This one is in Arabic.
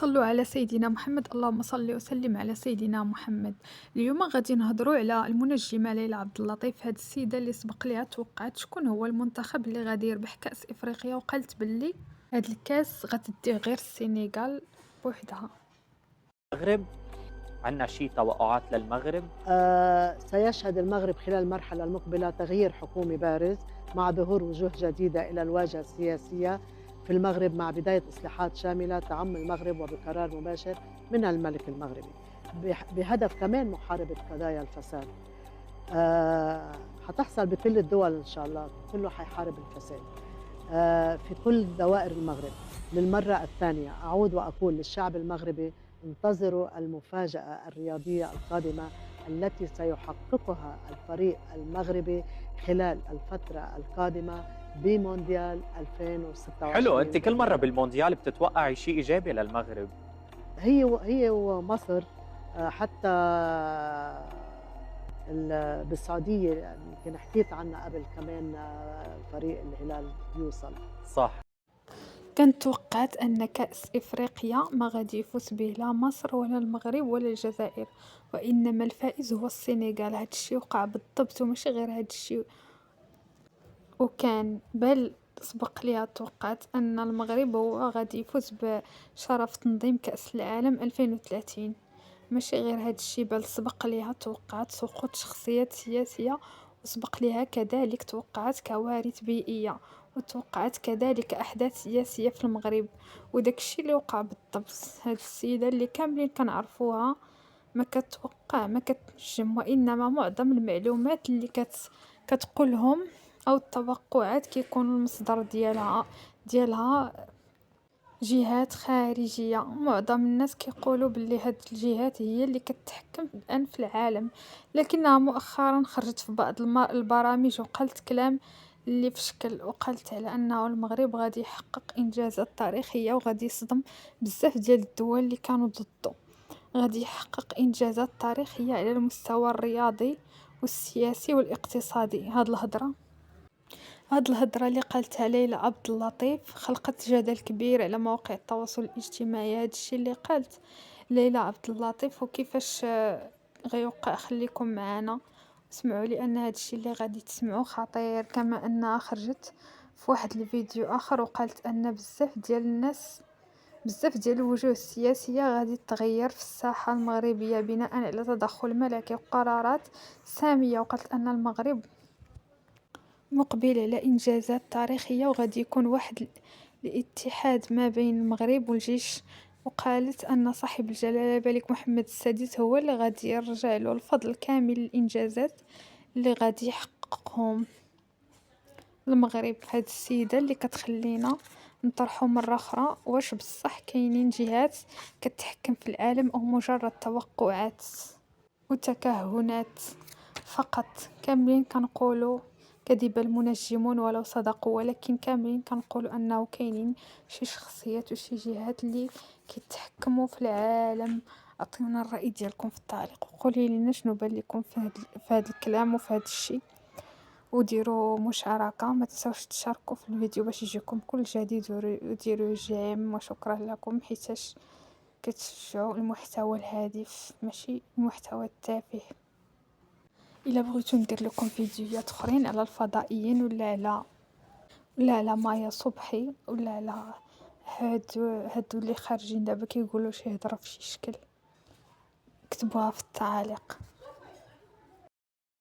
صلوا على سيدنا محمد. اللهم صل وسلم على سيدنا محمد. اليوم غادي نهضروا على المنجمة ليلى عبد اللطيف. هاد السيدة اللي سبق ليها توقعت شكون هو المنتخب اللي غادي يربح كأس إفريقيا، وقالت باللي هاد الكاس غتديه غير السنغال بوحدها. المغرب. عندنا شي توقعات للمغرب؟ سيشهد المغرب خلال المرحلة المقبلة تغيير حكومي بارز مع ظهور وجوه جديدة إلى الواجهة السياسية في المغرب، مع بداية إصلاحات شاملة تعم المغرب وبقرار مباشر من الملك المغربي بهدف كمان محاربة قضايا الفساد. حتحصل بكل الدول إن شاء الله، كله حيحارب الفساد في كل دوائر المغرب. للمرة الثانية أعود وأقول للشعب المغربي: انتظروا المفاجأة الرياضية القادمة التي سيحققها الفريق المغربي خلال الفترة القادمة بمونديال حلو، 2026 انت كل مرة بالرياض. بالمونديال بتتوقعي شيء ايجابي للمغرب. هي ومصر، حتى بالسعودية يمكن حكيت عنها قبل كمان، فريق الهلال يوصل. صح. كنت توقعت أن كأس إفريقيا ما غادي يفوز به لا مصر ولا المغرب ولا الجزائر، وإنما الفائز هو السنغال. هاد الشي وقع بالضبط، وماشي غير هاد الشي، وكان بل سبق ليها توقعت أن المغرب هو غادي يفوز بشرف تنظيم كأس العالم 2030. ماشي غير هاد الشي، بل سبق ليها توقعت سقوط شخصيات سياسية، وسبق ليها كذلك توقعت كوارث بيئية، وتوقعت كذلك أحداث سياسية في المغرب. وداك الشي اللي وقع بالضبط. هاد السيدة اللي كاملين كنعرفوها ما كتوقع ما كتنجم، وإنما معظم المعلومات اللي كتقولهم أو التوقعات كيكون المصدر ديالها جهات خارجية. معظم الناس كيقولوا باللي هاد الجهات هي اللي كتحكم الآن في العالم، لكنها مؤخرا خرجت في بعض البرامج وقالت كلام اللي في شكل، وقالت على أنه المغرب غادي يحقق إنجازات تاريخية وغادي يصدم بزاف ديال الدول اللي كانوا ضده. غادي يحقق إنجازات تاريخية على المستوى الرياضي والسياسي والاقتصادي. هاد الهضرة اللي قالتها ليلى عبد اللطيف خلقت جدل كبير على مواقع التواصل الاجتماعي. هاد الشي اللي قالت ليلى عبد اللطيف وكيفاش غيوقع، خليكم معنا اسمعوا، لان هاد الشي اللي غادي تسمعوه خطير. كما انها خرجت في واحد الفيديو اخر وقالت ان بزاف ديال الناس، بزاف ديال الوجوه السياسية غادي تغير في الساحة المغربية بناء على تدخل ملكي وقرارات سامية. وقالت ان المغرب مقبل على إنجازات تاريخية، وغادي يكون واحد الاتحاد ما بين المغرب والجيش. وقالت أن صاحب الجلالة الملك محمد السادس هو اللي غادي يرجع له الفضل كامل الإنجازات اللي غادي يحققهم المغرب. هاد السيدة اللي كتخلينا نطرحو مرة أخرى، واش بصح كاينين جهات كتحكم في العالم أو مجرد توقعات وتكهنات فقط؟ كاملين كنقولوا كذب المنجمون ولو صدقوا، ولكن كاملين كنقولوا انه كاينين شي شخصيات وشي جهات اللي كيتحكموا في العالم. عطيونا الرأي ديالكم في التعليق، وقولي لنا شنو بان لكم في هذا الكلام وفي هذا الشيء، وديروا مشاركة. ما تنسوش تشاركوا في الفيديو باش يجيكم كل جديد، وديروا جيم. وشكرا لكم حيتاش كتشجعوا المحتوى الهادف ماشي المحتوى التافه. الا بغيتو ندير لكم فيديوهات اخرين على الفضائيين ولا على مايا صبحي ولا على هادو اللي خارجين دابا كيقولوا شي هضره في شي شكل، كتبوها في التعاليق.